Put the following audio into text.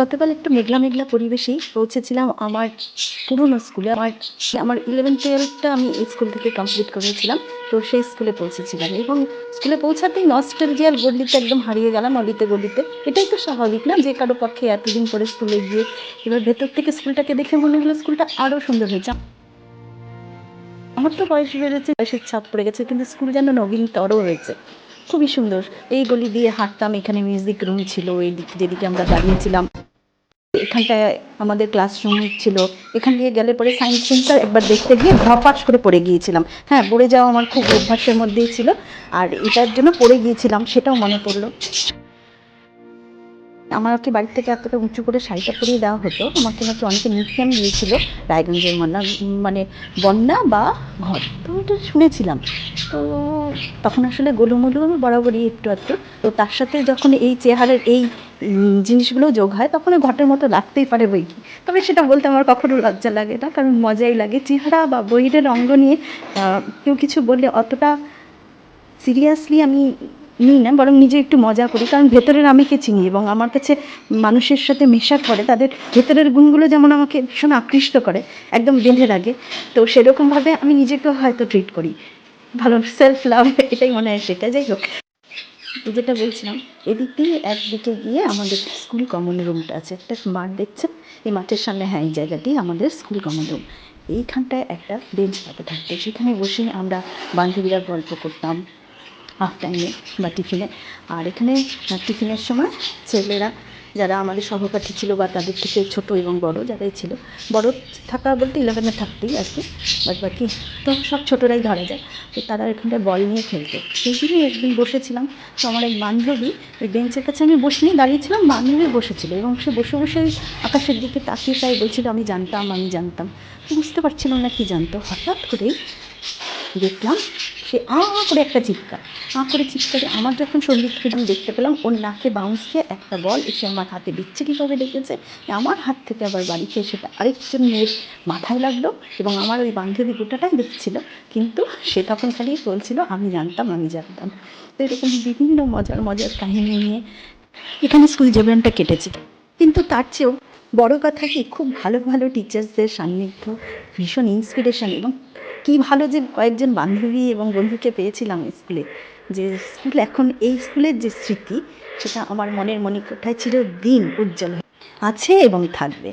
গতকাল একটু মেঘলা মেঘলা পরিবেশেই পৌঁছেছিলাম আমার পুরনো স্কুলে। আমার 11-12টা আমি এই স্কুল থেকে কমপ্লিট করেছিলাম। তো সেই স্কুলে পৌঁছেছিলাম এবং স্কুলে পৌঁছাতেই নস্টালজিয়ার গলিতে একদম হারিয়ে গেলাম অলিতে গলিতে। এটাই তো স্বাভাবিক না, যে কারো পক্ষে এতদিন পরে স্কুলে গিয়ে এবার ভেতর থেকে স্কুলটাকে দেখে মনে হলো স্কুলটা আরও সুন্দর হয়েছে। আমার তো বয়স বেড়েছে, বয়সের ছাপ পড়ে গেছে, কিন্তু স্কুল যেন নবীনতর হয়েছে, খুবই সুন্দর। এই গলি দিয়ে হাঁটতাম, এখানে মিউজিক রুম ছিল, এই দিক যেদিকে আমরা দাঁড়িয়েছিলাম এখানটায় আমাদের ক্লাসরুম ছিল। এখান দিয়ে গেলে পরে সায়েন্স সেন্টার একবার দেখতে গিয়ে ধপাস করে পড়ে গিয়েছিলাম। হ্যাঁ, পড়ে যাওয়া আমার খুব অভ্যাসের মধ্যেই ছিল, আর এটার জন্য পড়ে গিয়েছিলাম সেটাও মনে পড়লো। আমাকে বাড়ি থেকে এতটা উঁচু করে শাড়িটা পরিয়ে দেওয়া হতো, আমাকে নাকি অনেকে নিকনেম দিয়েছিল রায়গঞ্জের মানে বন্যা বা ঘর, তো এটা শুনেছিলাম। তো তখন আসলে গোলুমোলু আমি বরাবরই একটু আধটু, তো তার সাথে যখন এই চেহারার এই জিনিসগুলো যোগ হয় তখন ঘটের মতো লাগতেই পারে বই কি। তবে সেটা বলতে আমার কখনো লজ্জা লাগে না, কারণ মজাই লাগে। চেহারা বা বইয়ের অঙ্গ নিয়ে কেউ কিছু বললে অতটা সিরিয়াসলি আমি নিই না, বরং নিজে একটু মজা করি, কারণ ভেতরের আমিকে চিনি এবং আমার কাছে মানুষের সাথে মেশার পরে তাদের ভেতরের গুণগুলো যেমন আমাকে ভীষণ আকৃষ্ট করে, একদম বেঁধে রাখে, তো সেরকমভাবে আমি নিজেকেও হয়তো ট্রিট করি। ভালো সেলফ লাভ, এটাই মনে হয় সেটা। যাই হোক, যেটা বলছিলাম, এদিক দিয়ে একদিকে গিয়ে আমাদের স্কুল কমন রুমটা আছে, একটা মাঠ দেখছেন, এই মাঠের সামনে, হ্যাঁ এই জায়গাটি আমাদের স্কুল কমন রুম। এইখানটায় একটা বেঞ্চ পাতা থাকতো, সেখানে বসে আমরা বান্ধবীরা গল্প করতাম হাফ টাইমে বা টিফিনে। আর এখানে টিফিনের সময় ছেলেরা যারা আমাদের সহপাঠী ছিল বা তাদের থেকে ছোটো এবং বড় যারাই ছিল, বড় থাকা বলতে 11-এ থাকতেই আর কি, বাদ বাকি তো সব ছোটোরাই ধরা যায়, তো তারা এখানটায় বল নিয়ে খেলতো। সেই জন্যই একদিন বসেছিলাম, তো আমার এক বান্ধবী ওই বেঞ্চের কাছে, আমি বসিনি দাঁড়িয়েছিলাম, বান্ধবী বসেছিল এবং সে বসে বসে আকাশের দিকে তাকিয়ে তাই বলছিল আমি জানতাম আমি জানতাম। বুঝতে পারছিলাম না কি জানতো, হঠাৎ করেই দেখলাম সে করে একটা চিৎকার, করে চিৎকারে আমার যখন সঙ্গীত ফিল্ম দেখতে পেলাম ওর নাকে বাউন্স খেয়ে একটা বল এসে আমার হাতে বিচ্ছিরিভাবে লেগেছে। আমার হাত থেকে আবার বাড়িতে সেটা আরেকজন মেয়ের মাথায় লাগলো এবং আমার ওই বান্ধবী গোটাটাই দেখছিল, কিন্তু সে তখন খালি বলছিল আমি জানতাম আমি জানতাম। তো এরকম বিভিন্ন মজার মজার কাহিনী নিয়ে এখানে স্কুল জীবনটা কেটেছে। কিন্তু তার চেয়েও বড় কথা কি, খুব ভালো ভালো টিচার্সদের সান্নিধ্য ভীষণ ইন্সপিরেশন, এবং কী ভালো যে কয়েকজন বান্ধবী এবং বন্ধুকে পেয়েছিলাম স্কুলে। যে স্কুল এখন এই স্কুলের যে স্মৃতি, সেটা আমার মনের মণিকোঠায় চিরদিন উজ্জ্বল হয়ে আছে এবং থাকবে।